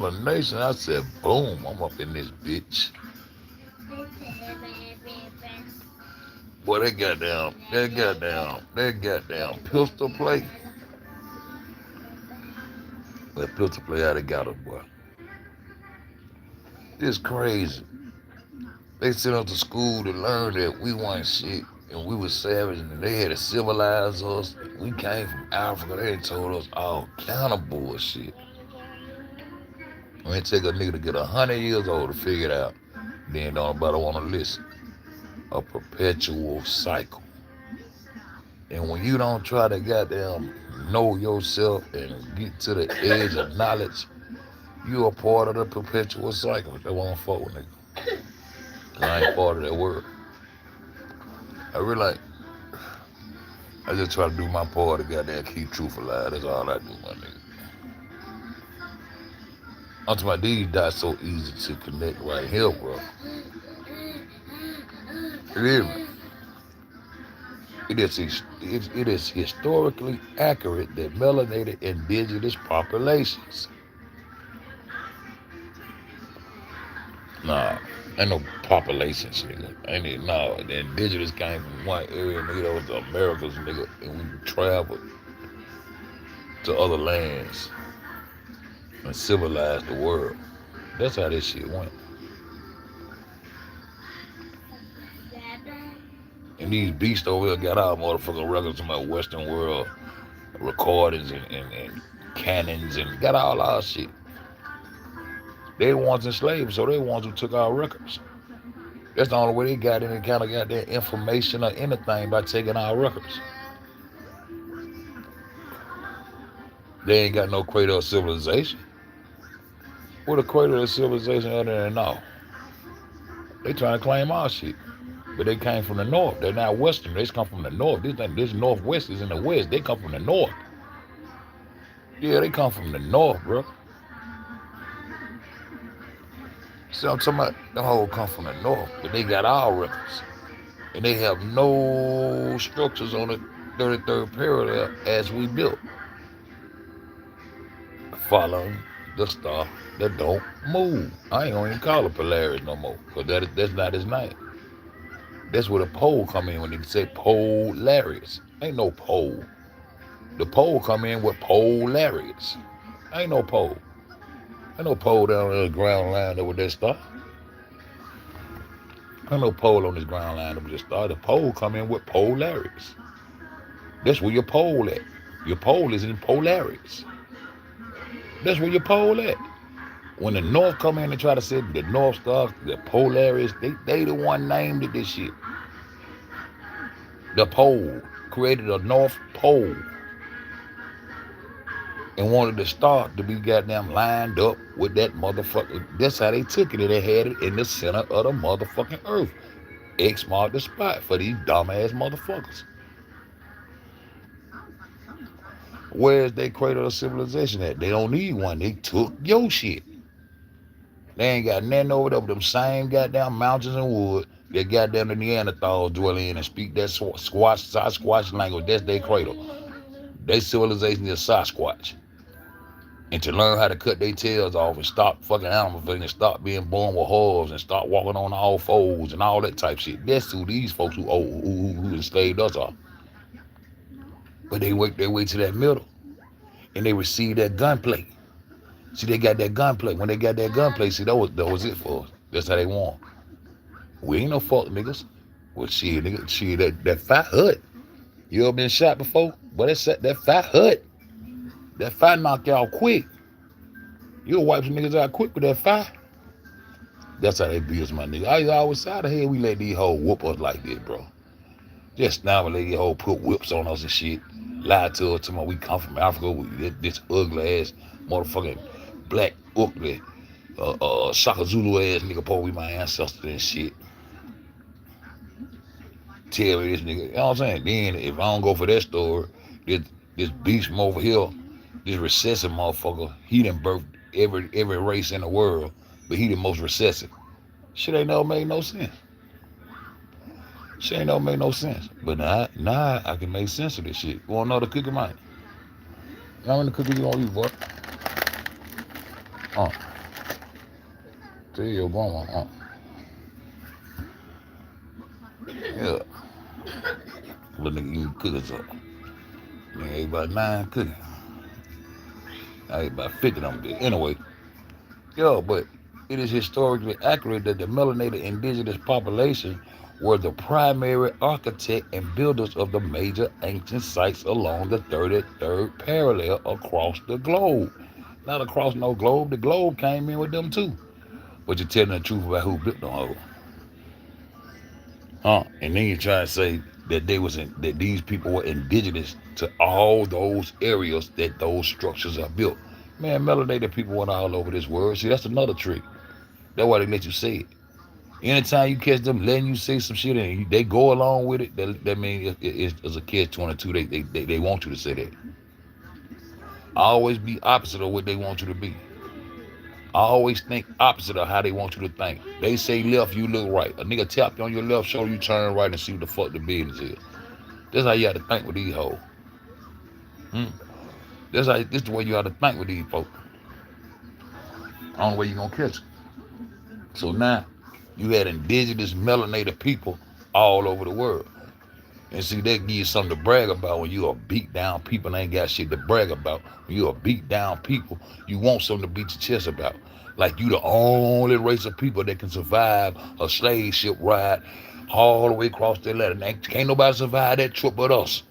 Nation, I said, boom, I'm up in this bitch. Boy, that goddamn pistol play. That pistol play how they got us, boy. It's crazy. They sent us to school to learn that we weren't shit and we were savage and they had to civilize us. We came from Africa. They had told us all kind of bullshit. When it take a nigga to get 100 years old to figure it out, then don't nobody want to listen. A perpetual cycle. And when you don't try to goddamn know yourself and get to the edge of knowledge, you are part of the perpetual cycle. That won't fuck with nigga. I ain't part of that world. I realize I just try to do my part to goddamn keep truth alive. That's all I do, my nigga. I'm talking about these dots so easy to connect right here, bro. You hear me? It is historically accurate that melanated indigenous populations. Nah, ain't no populations, nigga. Ain't it? No, the indigenous came from one area, nigga. That was the Americas, nigga, and we traveled to other lands and civilized the world. That's how this shit went. And these beasts over here got our motherfucking records from my Western world recordings and cannons and got all our shit. They the ones enslaved, so they the ones who took our records. That's the only way they got any kind of goddamn information or anything by taking our records. They ain't got no cradle of civilization. What a cradle of civilization other than now? They trying to claim our shit. But they came from the north. They're not western. They come from the north. This northwest is in the west. They come from the north. Yeah, they come from the north, bro. See, I'm talking about the whole come from the north, but they got our records. And they have no structures on the 33rd parallel as we built. Following the star that don't move. I ain't gonna even call it Polaris no more, because that's not his name. That's where the pole come in when they say Polarius. Ain't no pole. The pole come in with Polarius. Ain't no pole. Ain't no pole down on the ground line over that star. Ain't no pole on this ground line over this star. The pole come in with Polarius. That's where your pole at. Your pole is in Polarius. That's where your pole at. When the North come in and try to say the North Star, the Polaris, they the one named it this shit. The pole created a North Pole and wanted the star to be goddamn lined up with that motherfucker. That's how they took it, and they had it in the center of the motherfucking earth. X marked the spot for these dumbass motherfuckers. Where's they cradle of civilization at? They don't need one. They took your shit. They ain't got nothing over there but them same goddamn mountains and wood that goddamn the Neanderthals dwell in and speak that Sasquatch language. That's their cradle. Their civilization is Sasquatch. And to learn how to cut their tails off and stop fucking animal things and stop being born with hooves and start walking on all fours and all that type shit. That's who these folks who enslaved us are. But they work their way to that middle and they receive that gunplay. See, they got that gunplay. When they got that gunplay, see, that was it for us. That's how they want. We ain't no fuck niggas. Well, shit, nigga, shit, that fire hurt. You ever been shot before? But that fire hurt. That fire knock y'all quick. You'll wipe some niggas out quick with that fire. That's how they beat us, my nigga. I always how the hell we let these hoes whoop us like this, bro? Just now we let these hoes put whips on us and shit. Lie to us, we come from Africa. This ugly ass motherfucking black, ugly, Shaka Zulu ass nigga, probably my ancestor and shit. Tell me this nigga, you know what I'm saying? Then if I don't go for that story, this beast from over here, this recessive motherfucker, he done birthed every race in the world, but he the most recessive. Shit ain't never made no sense. Shit ain't never made no sense. But now I can make sense of this shit. You want another cookie, Mike? How many cookies you gonna eat, boy? Tell your grandma, yeah. Little nigga eating cookies up. Nigga ate about 9 cookies. I ate about 50 of them bitches. Anyway, yeah, but it is historically accurate that the melanated indigenous population were the primary architect and builders of the major ancient sites along the 33rd parallel across the globe. Not across no globe. The globe came in with them too. But you're telling the truth about who built them over. And then you try to say that that these people were indigenous to all those areas that those structures are built. Man, melanated people went all over this world. See, that's another trick. That's why they let you say it. Anytime you catch them letting you say some shit and they go along with it, that means it's a catch-22. They want you to say that. Always be opposite of what they want you to be. Always think opposite of how they want you to think. They say left, you look right. A nigga tap you on your left shoulder, you turn right and see what the fuck the business is. That's how you have to think with these hoes. This is the way you have to think with these folks. Only way you gonna catch it. So now, you had indigenous melanated people all over the world. And see, they give you something to brag about when you are beat down people and ain't got shit to brag about. When you are beat down people, you want something to beat your chest about. Like you the only race of people that can survive a slave ship ride all the way across the Atlantic. Can't nobody survive that trip but us.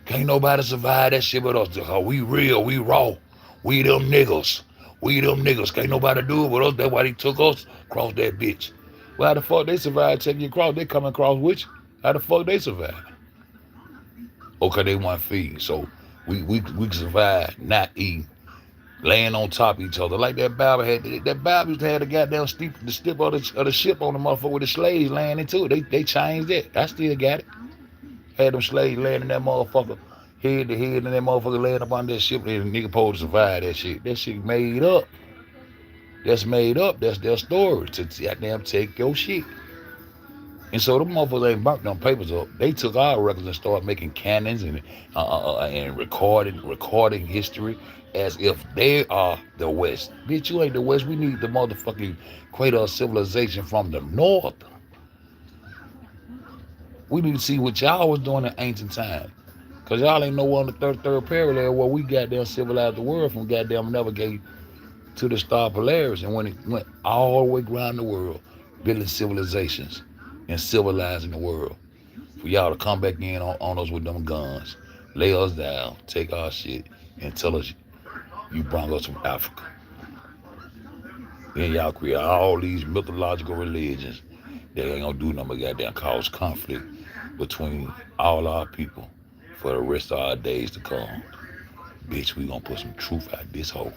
Can't nobody survive that shit but us. We real, we raw. We them niggas. We them niggas. Can't nobody do it with us. That's why they took us across that bitch. Well, how the fuck they survive taking you across? They coming across with you. How the fuck they survive? Okay, they want feed. So we survive not eating, laying on top of each other. Like that Bible used to have the goddamn the step of the ship on the motherfucker with the slaves laying into it. They changed that. I still got it. Had them slaves laying in that motherfucker, head to head, and that motherfucker laying up on that ship, and the nigga supposed to survive that shit. That shit made up. That's made up. That's their story. To goddamn take your shit. And so them motherfuckers ain't burnt them papers up. They took our records and started making canons and recording history as if they are the West. Bitch, you ain't the West. We need the motherfucking cradle of civilization from the North. We need to see what y'all was doing in ancient times. Because y'all ain't know on the 33rd parallel where we goddamn civilized the world from goddamn navigate to the star Polaris. And when it went all the way around the world, building civilizations and civilizing the world. For y'all to come back in on us with them guns, lay us down, take our shit, and tell us you brought us from Africa. Then y'all create all these mythological religions that ain't gonna do nothing but goddamn cause conflict between all our people for the rest of our days to come. Bitch, we gonna put some truth out this hole.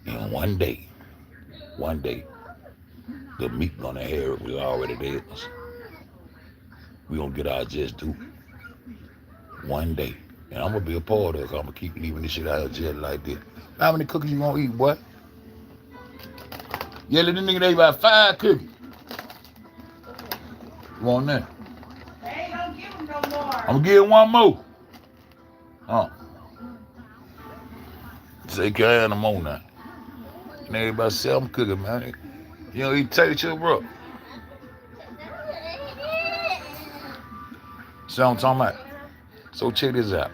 And one day, the meat gonna inherit was already there. We gonna get our just due. One day. And I'm gonna be a part of it, cause I'm gonna keep leaving this shit out of jail like this. How many cookies you gonna eat, boy? Yeah, little nigga, they about 5 cookies. You want that? They ain't gonna give him no more. I'm gonna give him one more. Say, can I have no more now? And everybody say, I'm cooking, man. You know, you take your bro. See what I'm talking about? So check this out.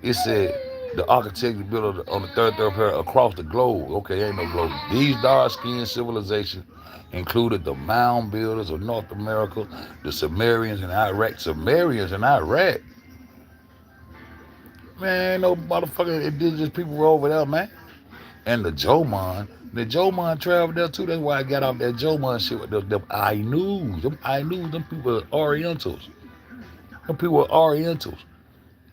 It said the architect built on the 33rd parallel across the globe. Okay, ain't no globe. These dark-skinned civilizations included the mound builders of North America, the Sumerians in Iraq. Sumerians in Iraq? Man, no motherfucking indigenous people were over there, man. And the Jomon. The Jomon traveled there too. That's why I got off that Jomon shit with them Ainus. Them people are Orientals. Them people are Orientals.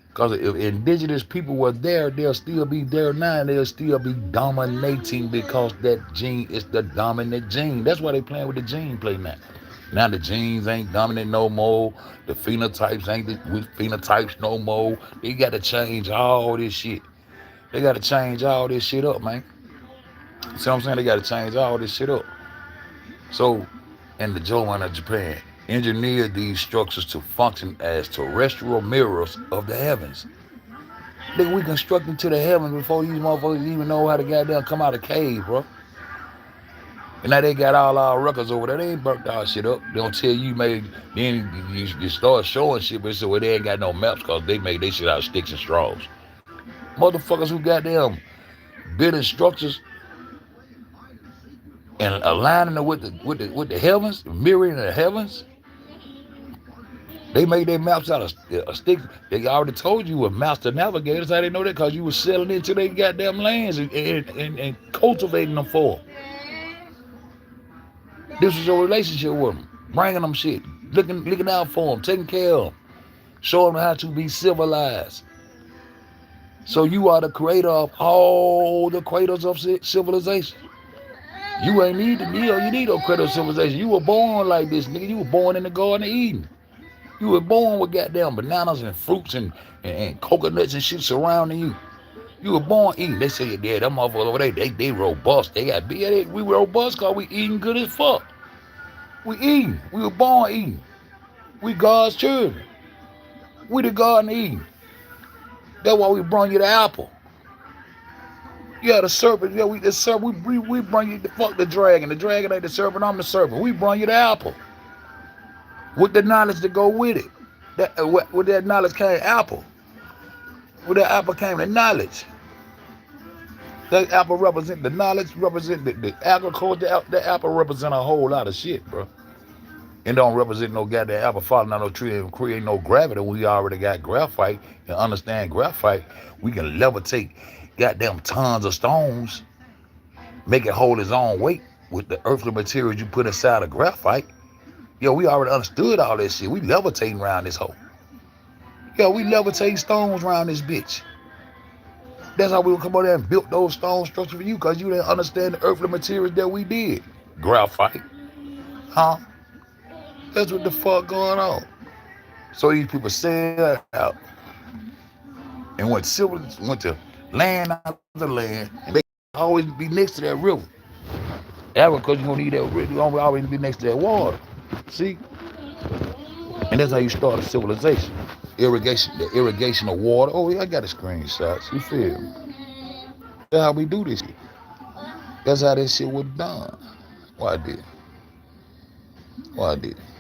Because if indigenous people were there, they'll still be there now, and they'll still be dominating because that gene is the dominant gene. That's why they playing with the gene play now. Now the genes ain't dominant no more. The phenotypes ain't with phenotypes no more. They got to change all this shit. They got to change all this shit up, man. See what I'm saying? They got to change all this shit up. So, in the Jomon of Japan, engineered these structures to function as terrestrial mirrors of the heavens. Nigga, we constructed to the heavens before these motherfuckers even know how to goddamn come out of cave, bro. And now they got all our records over there. They ain't burnt our shit up. They don't tell you made, then you start showing shit, but so they ain't got no maps because they made they shit out of sticks and straws. Motherfuckers who got them building structures and aligning it with the heavens, mirroring the heavens. They made their maps out of sticks. They already told you were master navigators. How they know that? Because you was selling into their goddamn lands and cultivating them for them. This was your relationship with them. Bringing them shit. Looking out for them. Taking care of them. Showing them how to be civilized. So you are the creator of all the cradles of civilization. You ain't need to kneel. You need no cradle of civilization. You were born like this, nigga. You were born in the Garden of Eden. You were born with goddamn bananas and fruits and coconuts and shit surrounding you. You were born eating. They say, yeah, them motherfuckers over there, they robust. They got big. We robust because we eating good as fuck. We eating. We were born eating. We God's children. We the Garden of Eden. That's why we brought you the apple. Yeah, the serpent. Yeah, the serpent. We bring you the fuck the dragon. The dragon ain't the serpent. I'm the serpent. We bring you the apple. With the knowledge to go with it. With that knowledge came apple. With that apple came the knowledge. That apple represent the knowledge, represent the agriculture. That apple represent a whole lot of shit, bro. It don't represent no goddamn apple falling on no tree and create no gravity. We already got graphite and understand graphite. We can levitate goddamn tons of stones, make it hold its own weight with the earthly materials you put inside of graphite. Yo, we already understood all that shit. We levitating around this hole. Yo, we levitating stones around this bitch. That's how we would come over there and built those stone structures for you, because you didn't understand the earthly materials that we did. Graphite. Huh? That's what the fuck going on. So these people sailed out and went to land after land, and they always be next to that river. Agriculture, you gonna need that river, you gonna always be next to that water. See? And that's how you start a civilization. Irrigation, the irrigation of water. Oh, yeah, I got a screenshot. You feel me? That's how we do this shit. That's how this shit was done. Why I did.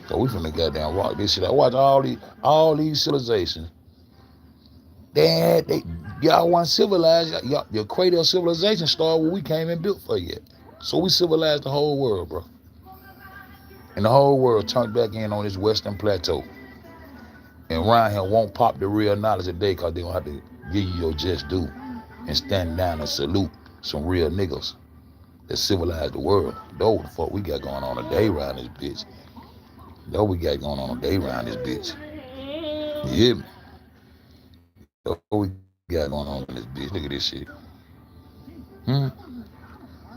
So we finna goddamn rock this shit. I watch all these civilizations. Y'all wasn't civilized. Your cradle of civilization started when we came and built for you. So we civilized the whole world, bro. And the whole world turned back in on this Western Plateau. And around here won't pop the real knowledge today because they don't have to give you your just due and stand down and salute some real niggas that civilized the world. Though the fuck we got going on today around this bitch. You hear me? Though we got going on in this bitch. Look at this shit.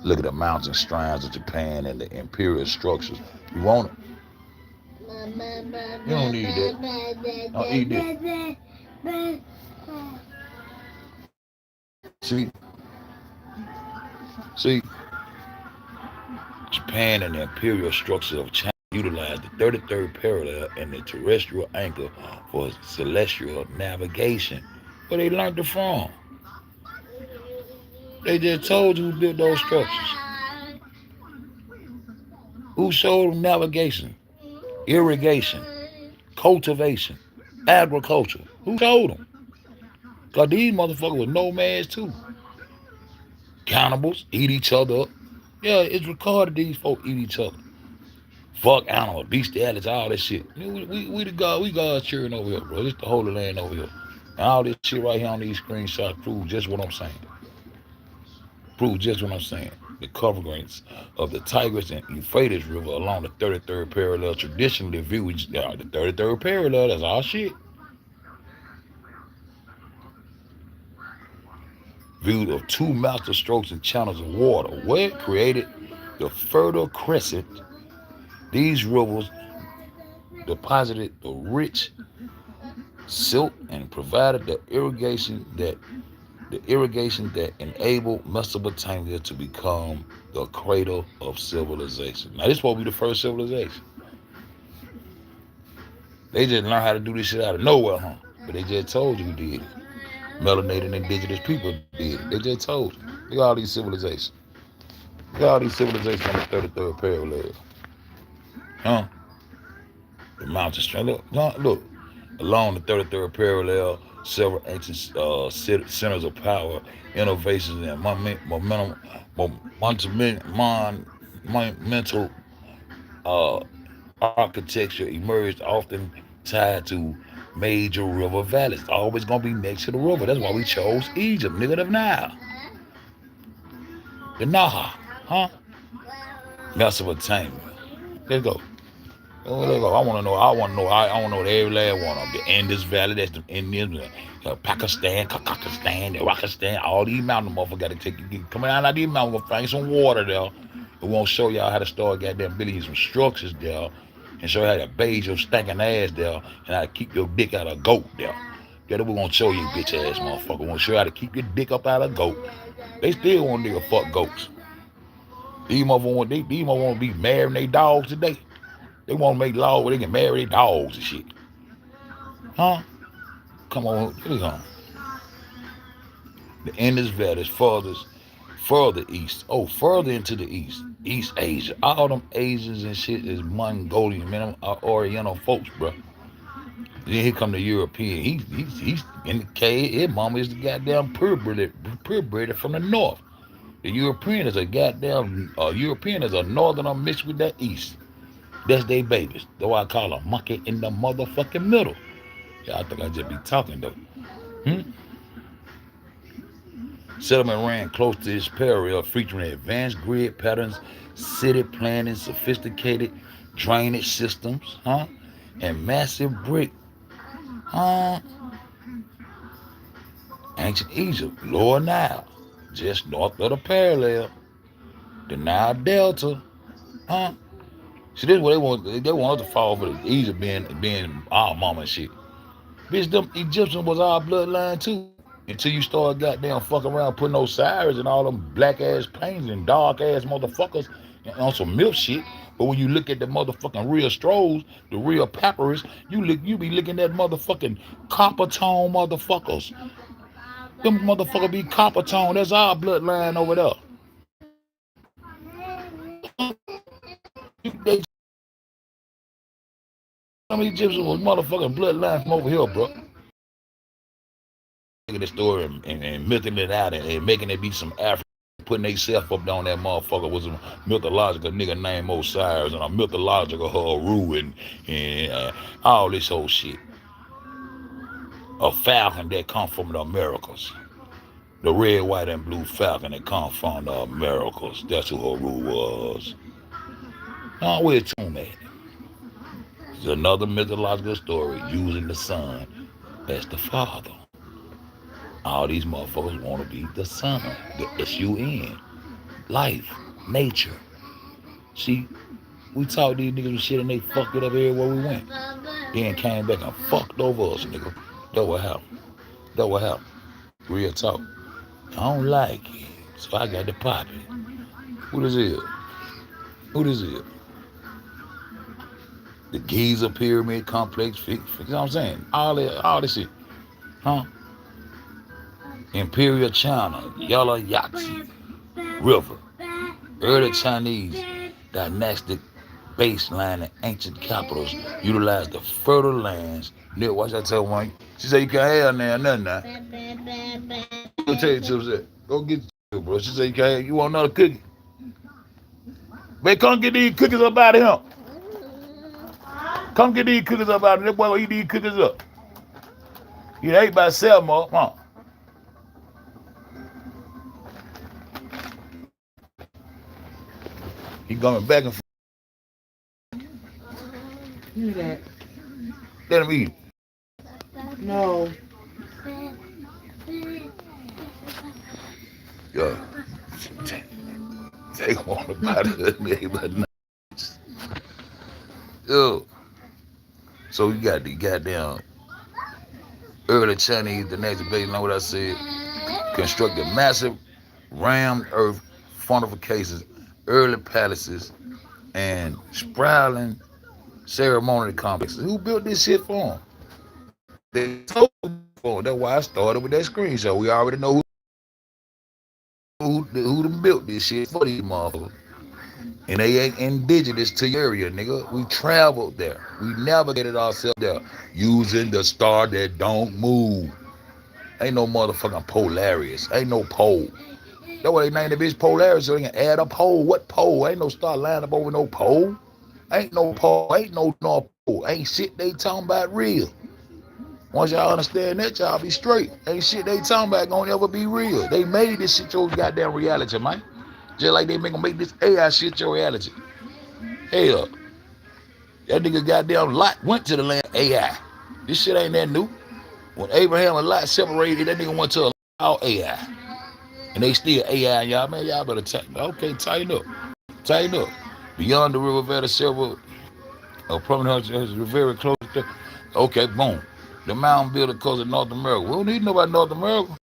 Look at the mountain strands of Japan and the imperial structures. You want it? You don't need that. Don't eat this. See, Japan and the imperial structures of China utilized the 33rd parallel and the terrestrial anchor for celestial navigation. Where they learned it from? They just told you who built those structures. Who showed them navigation, irrigation, cultivation, agriculture? Who showed them? Because these motherfuckers were nomads too. Cannibals, eat each other up. Yeah, it's recorded these folk eat each other. Fuck animals, bestiality, all that shit. We God's children over here, bro. This the Holy Land over here. And all this shit right here on these screenshots proves just what I'm saying. The coverings of the Tigris and Euphrates River along the 33rd parallel traditionally viewed the 33rd parallel, that's our shit. Viewed of two master strokes and channels of water. Where it created the Fertile Crescent, these rivers deposited the rich silt and provided the irrigation that enabled Mesopotamia to become the cradle of civilization. Now, this is supposed to be the first civilization. They just learned how to do this shit out of nowhere, huh? But they just told you who did it. Melanated indigenous people did it. They just told you. Look at all these civilizations. Look at all these civilizations on the 33rd parallel. Huh? The mountain strength. Look. Along the 33rd parallel, several ancient centers of power, innovations, and monumental uh, architecture emerged, often tied to major river valleys. Always gonna be next to the river. That's why we chose Egypt, nigga, the Nile, the Naha, huh? Mesopotamia. Let's go. Oh, let's go. I want to know. I want to know. I want to know every last one of them. The Indus Valley, that's the Indians, Pakistan, Kakistan, the Rakistan, all these mountain motherfuckers got to take you. Coming out of these mountains, we're gonna find some water there. We won't show y'all how to start goddamn building you some structures there, and show you how to bathe your stinking ass there, and how to keep your dick out of goat there. That's what we're gonna show you, bitch ass motherfucker. We're gonna show you how to keep your dick up out of goat. They still want nigga fuck goats. These motherfuckers want to be marrying their dogs today. They want to make laws where they can marry their dogs and shit. Huh? Come on, here we go. The Indus Valley is further east. Oh, further into the east. East Asia. All them Asians and shit is Mongolian, man. Them Oriental folks, bro. Then here come the European. He's in the cave. His mama is the goddamn purebred from the north. The European is a goddamn European is a northerner mixed with that east. That's they babies. Though I call a monkey in the motherfucking middle. Yeah, I think I just be talking though. Settlement ran close to this parallel, featuring advanced grid patterns, city planning, sophisticated drainage systems, and massive brick. Ancient Egypt, Lower Nile, just north of the parallel, the Nile Delta, See, this is what they want. They want us to fall for the Egypt being our mama and shit. Bitch, them Egyptians was our bloodline too. Until you start goddamn fucking around putting those sirens and all them black ass planes and dark ass motherfuckers on some milk shit. But when you look at the motherfucking real strolls, the real papyrus, you be looking at motherfucking copper tone motherfuckers. Them motherfuckers be copper tone. That's our bloodline over there. Some Egyptians was motherfucking bloodline from over here, bro. Taking the story and milking it out and making it be some African, putting themselves up on that motherfucker with some mythological nigga named Osiris and a mythological Haru and all this whole shit. A falcon that come from the Americas. The red, white, and blue falcon that come from the Americas. That's who Haru was. Now, where's Tomb at? It's another mythological story using the sun as the father. All these motherfuckers want to be the sun, the S-U-N, life, nature. See, we taught these niggas shit and they fucked it up everywhere we went. Then came back and fucked over us, nigga. That what happened. Real talk. I don't like it, so I got to pop it. Who this is? The Giza Pyramid Complex, you know what I'm saying? All this shit. Imperial China, Yellow Yangtze River, early Chinese dynastic baseline and ancient capitals utilized the fertile lands near. Watch I tell one. She said you can't have nothing now. Go tell you to go get you, bro. She said you can't have. You want another cookie? Babe, come get these cookies up out of him. Come get these cookies up out of him. That boy will eat these cookies up. He ate by 7 more. Huh? He coming back and forth. Do that. Let him eat. No. Yeah. They want about it, but nice. Yo. So you got the goddamn early Chinese, the next base, you know what I said? Constructed massive rammed earth fortifications, early palaces, and sprawling ceremonial complexes. Who built this shit for them? They told for them. That's why I started with that screenshot. We already know who who done built this shit for these motherfuckers. And they ain't indigenous to your area, nigga. We traveled there. We navigated ourselves there using the star that don't move. Ain't no motherfucking Polaris. Ain't no pole. That's why they named the bitch Polaris, so they can add a pole. What pole? Ain't no star lined up over no pole. Ain't no pole. Ain't no North Pole. Ain't shit they talking about real. Once y'all understand that, y'all be straight. Ain't shit they talking about gonna ever be real. They made this shit your goddamn reality, man. Just like they make this AI shit your reality. Hell, that nigga goddamn Lot went to the land of AI. This shit ain't that new. When Abraham and Lot separated, that nigga went to all AI. And they still AI, y'all. Man, y'all better tighten up. Tighten up. Beyond the river valley, several prominent houses are very close to. Okay, boom. The mountain builder because of North America. We don't need to know about North America.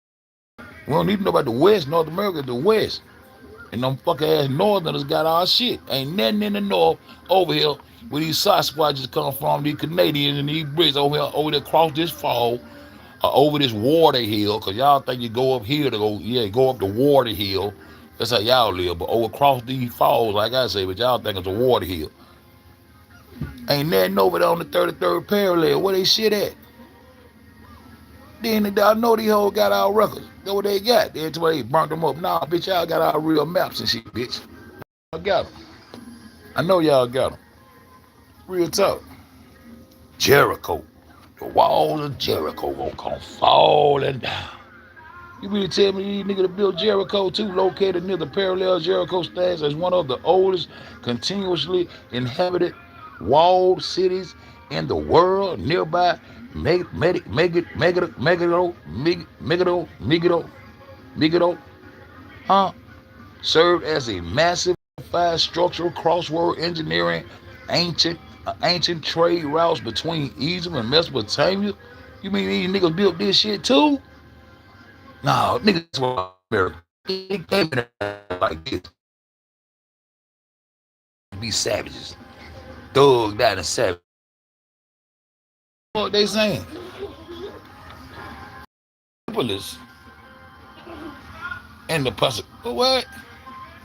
We don't need to know about the West. North America is the West. And them fucking ass Northerners got our shit. Ain't nothing in the North over here where these Sasquatches come from, these Canadians and these Brits over there across this fall, over this water hill, because y'all think you go up here to go up the water hill. That's how y'all live. But over across these falls, like I say, but y'all think it's a water hill. Ain't nothing over there on the 33rd parallel. Where they shit at? Then I know these hoes got our records. That's what they got. That's why they burnt them up. Nah, bitch, y'all got our real maps and shit, bitch. I got them. I know y'all got them. Real talk. Jericho. The walls of Jericho gonna come falling down. You really tell me these niggas that built Jericho too, located near the parallel Jericho stands as one of the oldest continuously inhabited walled cities in the world, nearby Megiddo, served as a massive structural crossword engineering ancient trade routes between Egypt and Mesopotamia. You mean these niggas built this shit too? No, niggas were American. They came in like this. Be savages. Thugged out and savage. What they saying? Tripolis and the Pacific. What?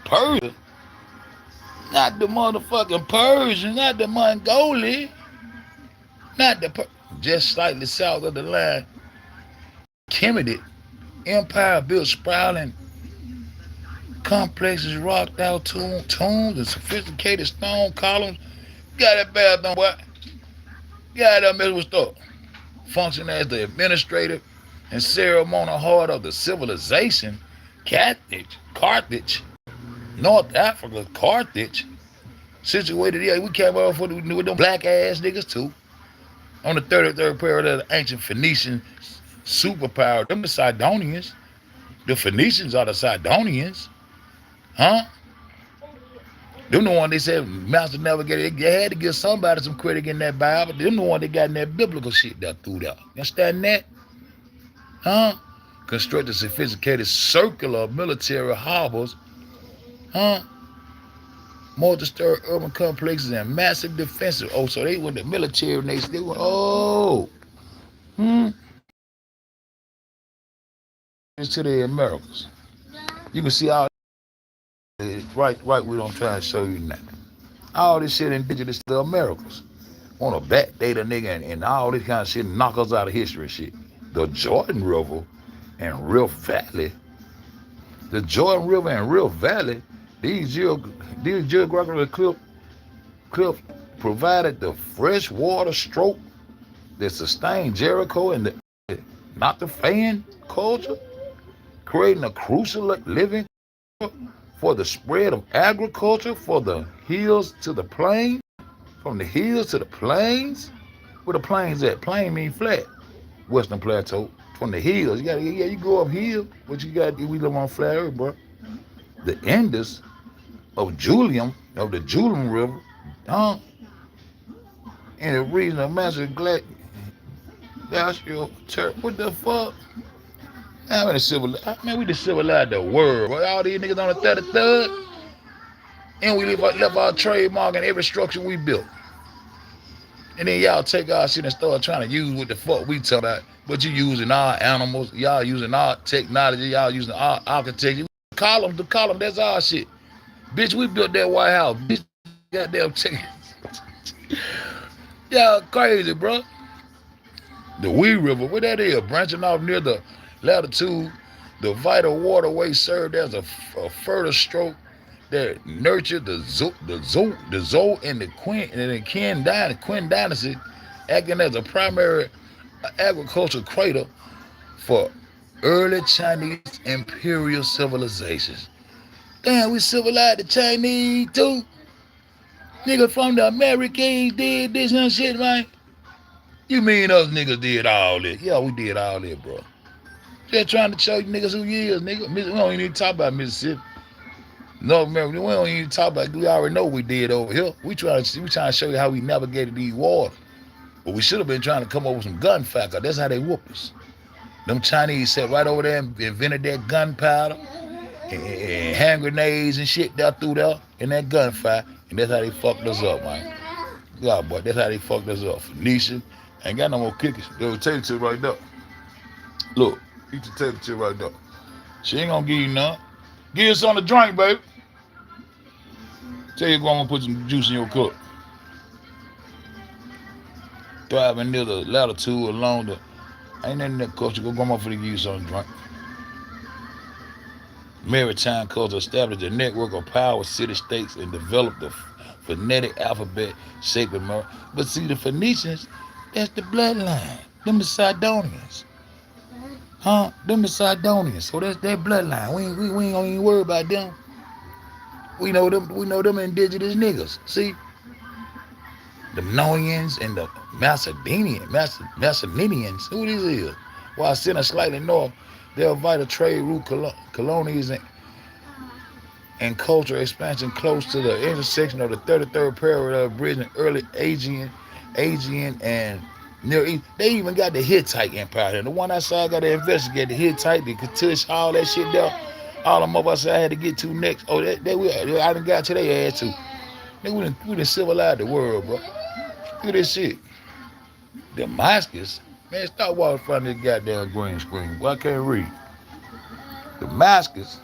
Persia? Not the motherfucking Persians, not the Mongolian. Not the just slightly south of the line. Achaemenid empire built sprawling complexes, rocked out tombs, and sophisticated stone columns. Got that bad done, what? Got that mess with stuff. Function as the administrative and ceremonial heart of the civilization. Carthage, North Africa, Carthage, situated here. We came over with them black ass niggas too. On the 33rd parallel of the ancient Phoenician superpower. Them the Sidonians. The Phoenicians are the Sidonians. Huh? Them the one they said Master Navigator, they had to give somebody some credit in that Bible. Them the one they got in that biblical shit that threw out. You understand that? Huh? Constructed sophisticated circular military harbors. Huh? Multi-story urban complexes and massive defenses. Oh, so they went the military nation. They went, to the Americas. You can see all right, we don't try and show you nothing. All this shit indigenous to the Americas. Want to backdate a nigga and all this kind of shit and knock us out of history and shit. The Jordan River and Rift Valley. The Jordan River and Rift Valley, these geographical cliffs provided the fresh water stroke that sustained Jericho and not the fan culture, creating a crucial living for the spread of agriculture for the hills to the plains, from the hills to the plains. Where the plains at? Plain mean flat. Western Plateau. From the hills. You go uphill, but we live on flat earth, bro. The Indus of the Julian River, in the region of massive glacial what the fuck? We just civilized the world. Bro. All these niggas on the 33rd, and we left our trademark in every structure we built. And then y'all take our shit and start trying to use what the fuck we talk about. But you using our animals, y'all using our technology, y'all using our architecture. columns, the column, that's our shit. Bitch, we built that White House. Bitch, goddamn chicken. Y'all crazy, bro. The Wee River, what that is, branching off near the latitude, the vital waterway served as a fertile stroke that nurtured the Zhou and the Qin dynasty, acting as a primary agricultural cradle for early Chinese imperial civilizations. Damn, we civilized the Chinese too. Nigga from the Americans did this and shit, man. You mean us niggas did all this? Yeah, we did all this, bro. Just trying to show you niggas who you is, nigga. We don't even need to talk about Mississippi. No, remember, we don't even talk about. We already know what we did over here. We trying to show you how we navigated these waters. But we should have been trying to come up with some gunfire. That's how they whoop us. Them Chinese sat right over there and invented that gunpowder and hand grenades and shit down through there in that gunfire, and that's how they fucked us up, man. Yeah, boy, that's how they fucked us up. Phoenician ain't got no more cookies. They'll potato chip right there. Look, eat the potato chip right there. She ain't gonna give you none. Give you something to drink, baby. Tell your grandma put some juice in your cup. Thriving near the latitude along the ain't nothing in that culture. Go grandma for to give you something to drink. Maritime culture established a network of power city-states and developed the phonetic alphabet shaped America. But see, the Phoenicians, that's the bloodline. Them the Sidonians. Huh? Them the Sidonians. So that's their bloodline. We ain't gonna even worry about them. We know them indigenous niggas. See? The Minoans and the Macedonians. Who this is? While sitting slightly north, they're vital trade route colonies and cultural expansion close to the intersection of the 33rd parallel bridging early Asian and Near East. They even got the Hittite Empire. And the one outside got to investigate the Hittite, the Katish, all that shit there. All them of us I had to get to next. Oh, I done got to their ass too. We done civilized the world, bro. Look at this shit. Damascus. Man, stop walking in front of this goddamn green screen. Boy, I can't read. Damascus,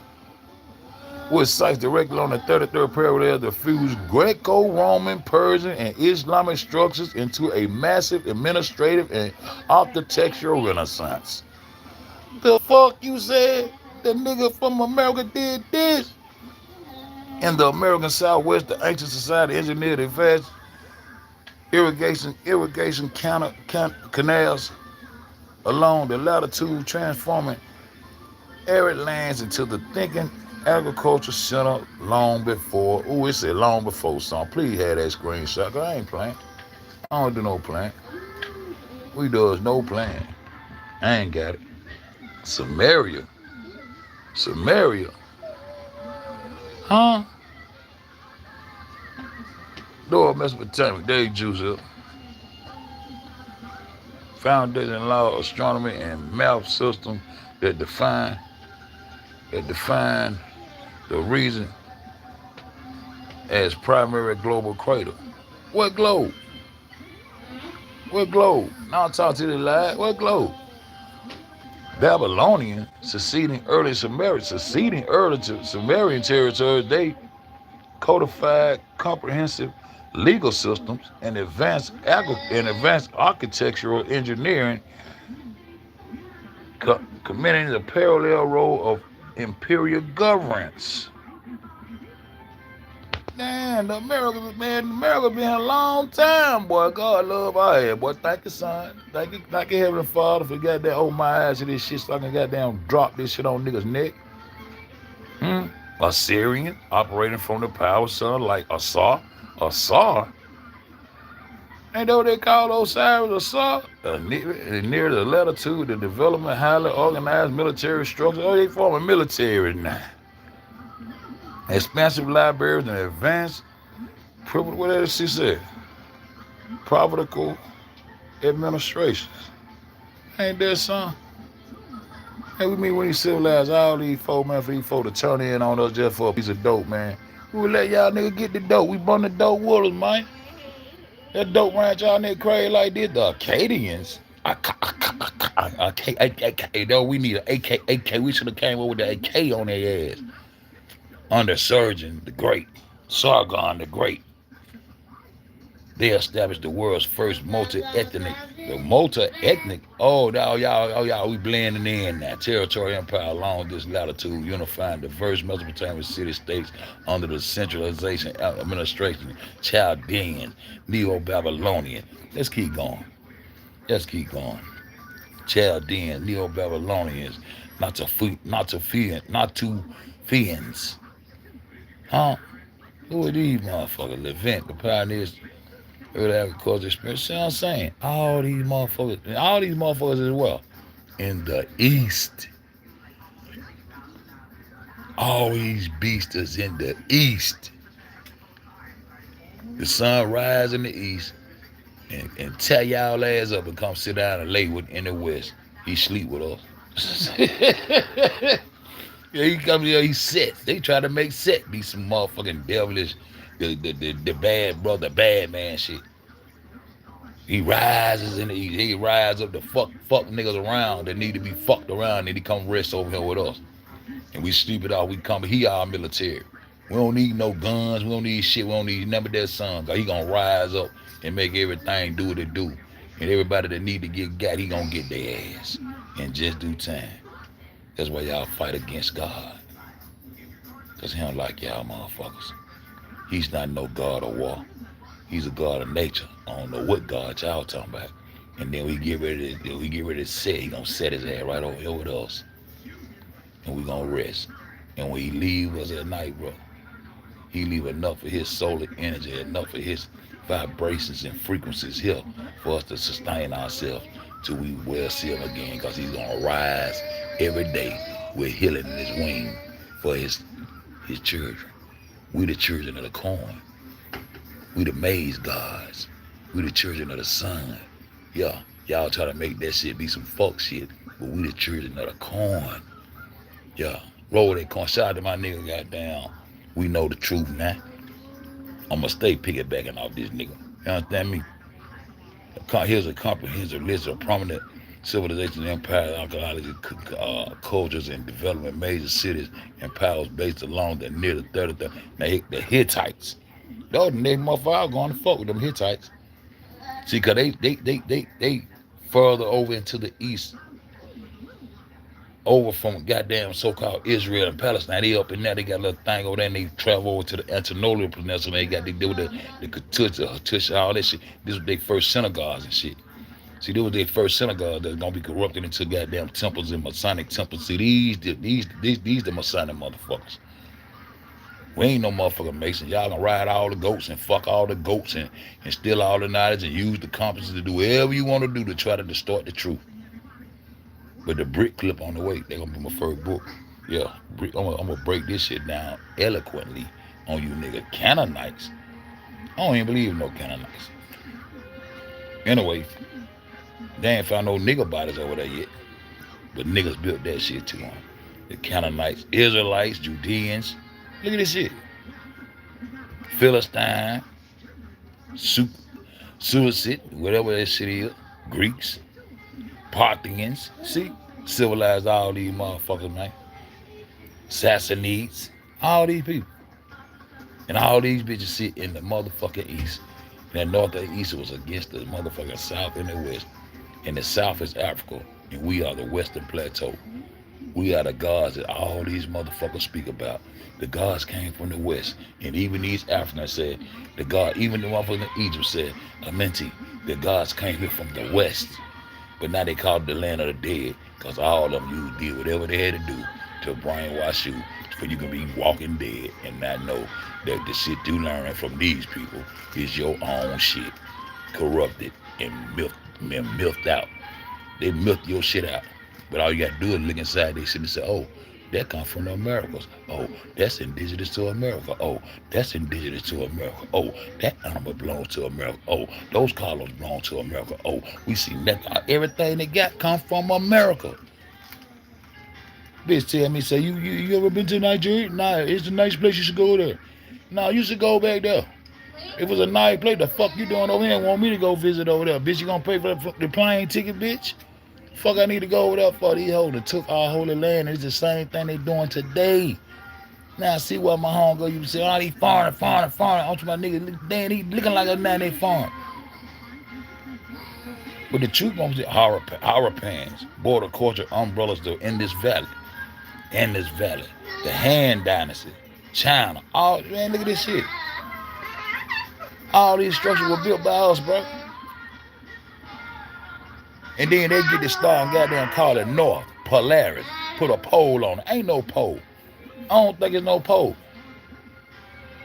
which sites directly on the 33rd parallel to fuse Greco-Roman, Persian, and Islamic structures into a massive administrative and architectural renaissance. The fuck you said? The nigga from America did this? In the American Southwest, the ancient society engineered advanced irrigation canals along the latitude, transforming arid lands into the thinking agriculture center long before. It said long before song. Please have that screenshot, cause I ain't playing. I don't do no playing. We does no playing. I ain't got it. Samaria. Huh? Lower Mesopotamia, they Jews up. Foundation law, astronomy, and math system that define the reason as primary global cradle. What globe? Now I'll talk to the live. What globe? Babylonian, succeeding early to Sumerian territories, they codified comprehensive legal systems and advanced architectural engineering, committing the parallel role of imperial governance. Damn, America been a long time, boy. God love our head, boy. Thank you, son. Thank you, Heavenly Father, for goddamn open my eyes to this shit so I can goddamn drop this shit on niggas' neck. Assyrian, operating from the power sun like Assar. Ain't that what they call Osiris, Assar? Near the latitude, the development highly organized military structure. Oh, they form a military now. Expansive libraries and advanced, what else she said? Providential administrations. Ain't that son? Hey, we mean when you civilize all these folk, man, for these folk to turn in on us just for a piece of dope, man. We would let y'all niggas get the dope. We brought the dope with us, man. That dope ranch y'all niggas crazy like this. The Acadians. No, we need an AK. We should have came up with the AK on their ass. under Surgeon the Great, Sargon the Great. They established the world's first multi-ethnic. The multi-ethnic, y'all, we blending in now. Territory empire along this latitude, unifying diverse Mesopotamian city-states under the centralization administration, Chaldean, Neo-Babylonian. Let's keep going. Let's keep going. Chaldean, Neo-Babylonians, Natufians. Huh? Who are these motherfuckers? Levant, the pioneers early agriculture experience. See what I'm saying? All these motherfuckers as well. In the East. All these beasts is in the East. The sun rise in the East and tear y'all ass up and come sit down and lay in the West. He sleep with us. Yeah, he comes here, he set. They try to make set be some motherfucking devilish, the bad brother, bad man shit. He rises in the East. He rise up to fuck niggas around that need to be fucked around, and he come rest over here with us. And we sleep it off. We come, he our military. We don't need no guns. We don't need shit. We don't need none of that son. Cause he gonna rise up and make everything do what it do. And everybody that need to get got, he gonna get their ass in just due time. That's why y'all fight against God. Cause he don't like y'all motherfuckers. He's not no God of war. He's a God of nature. I don't know what God y'all talking about. And then we get ready to set. He gonna set his ass right over here with us. And we gonna rest. And when he leave us at night, bro, he leave enough of his solar energy, enough of his vibrations and frequencies here for us to sustain ourselves till we well see him again. Cause he's gonna rise every day with healing in his wing for his children. We the children of the corn. We the maize gods. We the children of the sun. Yeah, y'all try to make that shit be some folk shit, but we the children of the corn. Yeah, roll that corn. Shout out to my nigga, goddamn. We know the truth now. I'ma stay piggybacking off this nigga. You understand me? Here's a comprehensive list of prominent civilizations, empires, archaeology, cultures, and development major cities and powers based along the near the 33rd. Now, the Hittites. Those niggas motherfuckers going to fuck with them Hittites. See, cause they further over into the east, over from goddamn so-called Israel and Palestine. They up in there, they got a little thing over there, and they travel over to the Anatolian Peninsula. They deal with the Katush, all that shit. This was their first synagogues and shit. See, this was their first synagogue that's gonna be corrupted into goddamn temples and Masonic temples. See, these the Masonic motherfuckers. We ain't no motherfucking Masons. Y'all gonna ride all the goats and fuck all the goats and steal all the knowledge and use the compasses to do whatever you want to do to try to distort the truth. But the brick clip on the way, they're gonna be my first book. Yeah, I'm gonna break this shit down eloquently on you nigga Canaanites. I don't even believe in no Canaanites. Anyway, they ain't found no nigga bodies over there yet. But niggas built that shit too. The Canaanites, Israelites, Judeans. Look at this shit. Philistine, Suicide, whatever that shit is. Greeks, Parthians. See? Civilized all these motherfuckers, man. Sassanids. All these people. And all these bitches sit in the motherfucking east. And the north and east was against the motherfucking south and the west. And the south is Africa. And we are the western plateau. We are the gods that all these motherfuckers speak about. The gods came from the west. And even these Africans said, even the motherfuckers in Egypt said, Amenti, the gods came here from the west. But now they call it the land of the dead. Because all of them, you did whatever they had to do to brainwash you. For you can be walking dead and not know that the shit you learning from these people is your own shit. Corrupted and milked out. They milk your shit out. But all you got to do is look inside their shit and say, oh, that comes from the Americas. Oh, that's indigenous to America. Oh, that's indigenous to America. Oh, that animal belongs to America. Oh, those colors belong to America. Oh, we see that everything they got comes from America. Bitch tell me, say, you ever been to Nigeria? Nah, it's a nice place, you should go there. Nah, you should go back there. If it was a nice place, the fuck you doing over here and want me to go visit over there? Bitch, you gonna pay for the plane ticket, bitch? Fuck I need to go over there for these hoes that took our holy land. It's the same thing they doing today. Now see what my home go. You say, oh, he foreign. On to my nigga, he looking like a man, they foreign. But the truth comes to horror pans, border culture umbrellas though in this valley. The Han Dynasty, China. All man, look at this shit. All these structures were built by us, bro. And then they get this star and goddamn call it North Polaris. Put a pole on it. Ain't no pole. I don't think it's no pole.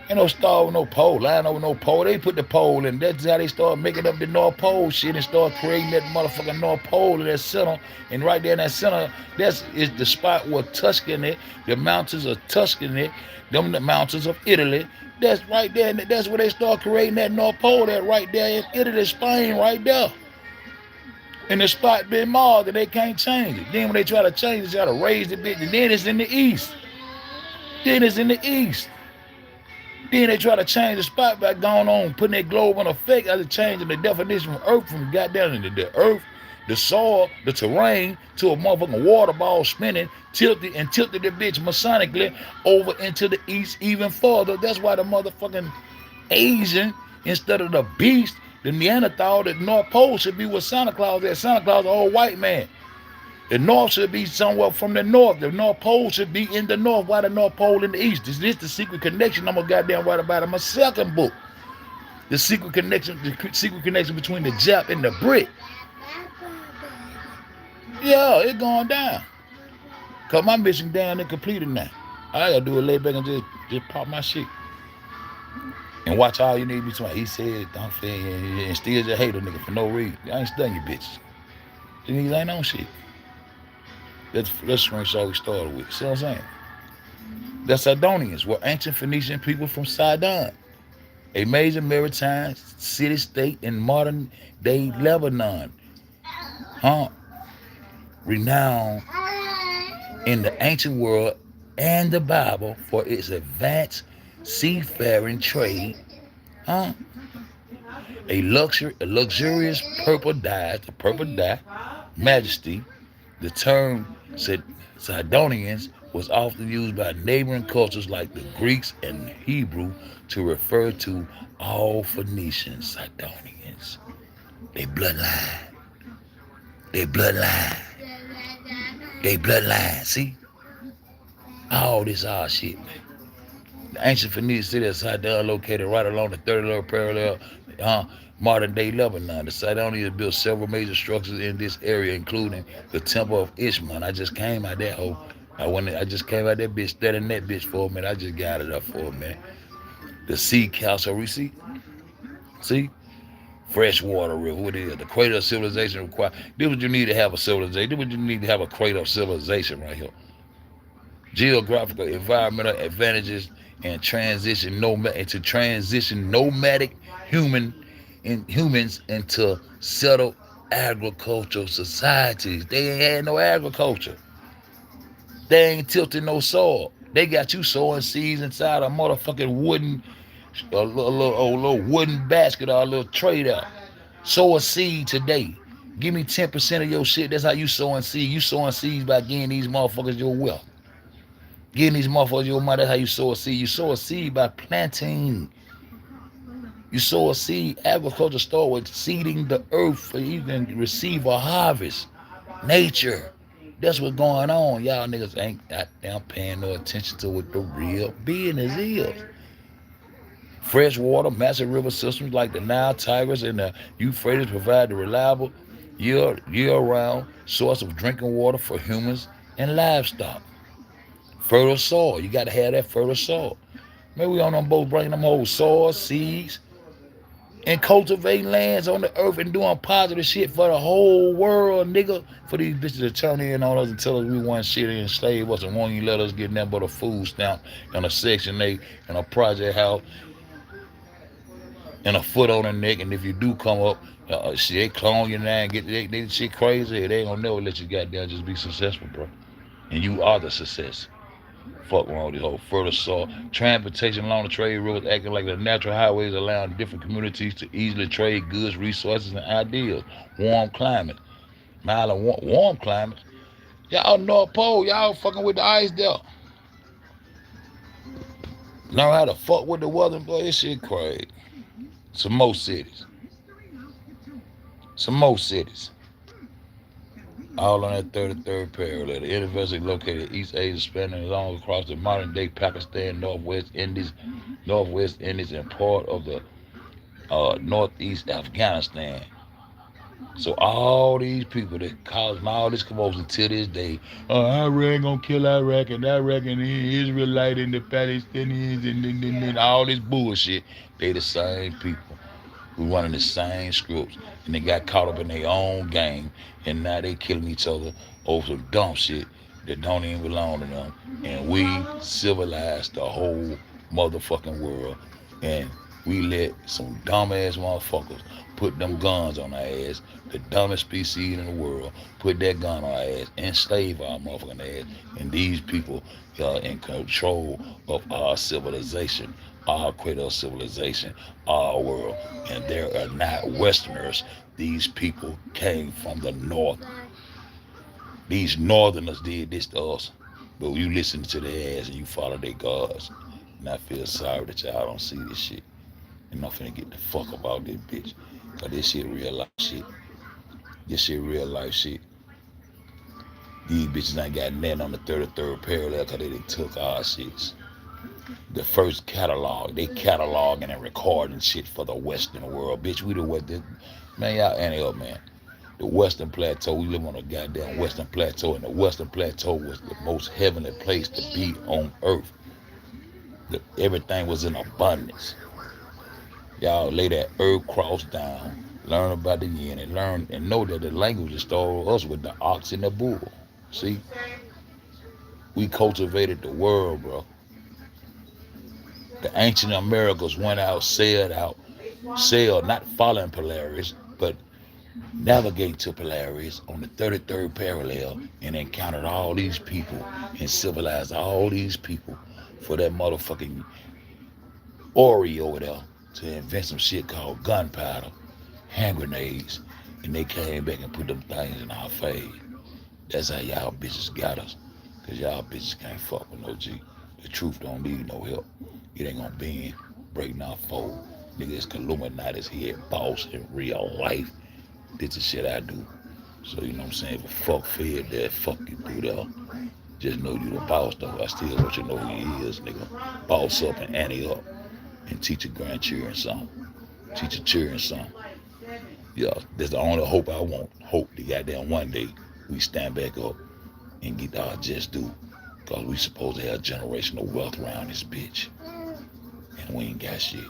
Ain't no star with no pole, lying over no pole. They put the pole in. That's how they start making up the North Pole shit and start creating that motherfucking North Pole in that center. And right there in that center, that's is the spot where Tuscany, the mountains of Tuscany, them the mountains of Italy. That's right there. And that's where they start creating that North Pole. That right there in Italy, Spain, right there. And the spot been marked and they can't change it. Then when they try to change it, they try to raise the bitch. And then it's in the east. Then they try to change the spot by going on, putting that globe on effect as it changing the definition from earth, from goddamn into the earth, the soil, the terrain, to a motherfucking water ball spinning, tilted the bitch masonically over into the east even further. That's why the motherfucking Asian, instead of the beast, the Neanderthal, the North Pole should be with Santa Claus. That Santa Claus, an old white man. The North should be somewhere from the North. The North Pole should be in the North. Why the North Pole in the East? This is the secret connection I'm gonna goddamn write about in my second book. The secret connection between the Jap and the Brit. Yeah, it's going down. Cause my mission down and completed now. I gotta do a lay back and just pop my shit. And watch all you need to be talking. He said, don't feel and still just hate a nigga for no reason. I ain't studying you bitches. These niggas ain't on shit. That's screenshot we started with. See what I'm saying? The Sidonians were ancient Phoenician people from Sidon, a major maritime city-state in modern-day Lebanon. Renowned in the ancient world and the Bible for its advanced seafaring trade. A luxurious purple dye, majesty. The term Sidonians was often used by neighboring cultures like the Greeks and Hebrew to refer to all Phoenicians, Sidonians. They bloodline. See? All this odd shit, man. The ancient Phoenician city of Sidon, located right along the 30th parallel, modern-day Lebanon. The Sidonians built several major structures in this area, including the Temple of Ishmael. I just came out that hole. I just came out that bitch, studying that bitch for a minute. I just got it up for a minute. The Sea Council receipt. See? Freshwater river. What it is? The cradle of civilization required. This is what you need to have a civilization. This is what you need to have a cradle of civilization right here. Geographical, environmental advantages and transition nomadic humans into settled agricultural societies. They ain't had no agriculture. They ain't tilting no soil. They got you sowing seeds inside a motherfucking little wooden basket or a little tray there. Sow a seed today. Give me 10% of your shit. That's how you sowing seeds. You sowing seeds by giving these motherfuckers your wealth. Giving these motherfuckers your money. That's how you sow a seed. You sow a seed by planting. You sow a seed. Agriculture starts with seeding the earth for you can receive a harvest. Nature. That's what's going on. Y'all niggas ain't goddamn paying no attention to what the real business is. Freshwater, massive river systems like the Nile, Tigris, and the Euphrates provide the reliable, year-round source of drinking water for humans and livestock. Fertile soil. You got to have that fertile soil. Maybe we on them both bringing them whole soil, seeds, and cultivating lands on the earth and doing positive shit for the whole world, nigga. For these bitches to turn in on us and tell us we want shit and enslave us and won't even let us get nothing but a food stamp and a Section 8 and a project house and a foot on the neck. And if you do come up, shit, they clone you now and get they shit crazy. They ain't gonna never let you goddamn just be successful, bro. And you are the success. Fuck wrong with this whole fertile soil. Transportation along the trade routes acting like the natural highways, allowing different communities to easily trade goods, resources, and ideas. Warm climate. Mile of warm climate. Y'all North Pole, y'all fucking with the ice there. Know how to fuck with the weather, boy. This shit crazy. Some more cities. Some more cities. All on that 33rd parallel. The university located in East Asia, spanning along across the modern-day Pakistan, Northwest Indies, and part of the Northeast Afghanistan. So all these people that causing all this commotion to this day, Iran gonna kill Iraq and Iraq and the Israelite and the Palestinians and all this bullshit, they the same people who running the same scripts, and they got caught up in their own game, and now they killing each other over some dumb shit that don't even belong to them. And we civilized the whole motherfucking world, and we let some dumbass motherfuckers put them guns on our ass, the dumbest species in the world, put that gun on our ass, enslave our motherfucking ass, and these people are in control of our civilization, our cradle civilization, our world, and there are not Westerners. These people came from the north. These Northerners did this to us, but you listen to their ass and you follow their gods. And I feel sorry that y'all don't see this shit. And I'm finna get the fuck about this bitch. Cause this shit real life shit. This shit real life shit. These bitches ain't got nothing on the 33rd parallel cause they done took our shits. The first catalog, they cataloging and recording shit for the Western world. Bitch, we the what the man, y'all ante up, man. The Western Plateau, we live on a goddamn Western Plateau, and the Western Plateau was the most heavenly place to be on earth. Everything was in abundance. Y'all lay that earth cross down, learn about the yin, and learn and know that the language is started us with the ox and the bull. See, we cultivated the world, bro. The ancient Americans went out, sailed, not following Polaris, but navigate to Polaris on the 33rd parallel and encountered all these people and civilized all these people for that motherfucking Ori over there to invent some shit called gunpowder, hand grenades, and they came back and put them things in our face. That's how y'all bitches got us. Cause y'all bitches can't fuck with no G. The truth don't need no help. It ain't gonna bend, break, not fold. Nigga, it's Illuminati's here, boss in real life. This is shit I do. So you know what I'm saying? If a fuck fed that, fuck you through there. Just know you the boss though. I still want you to know who you is, nigga. Boss up and ante up. And teach your grandchildren something. Teach your children something. Yeah, that's the only hope I want. Hope that goddamn one day we stand back up and get our just due. Cause we supposed to have generational wealth around this bitch. And we ain't got shit.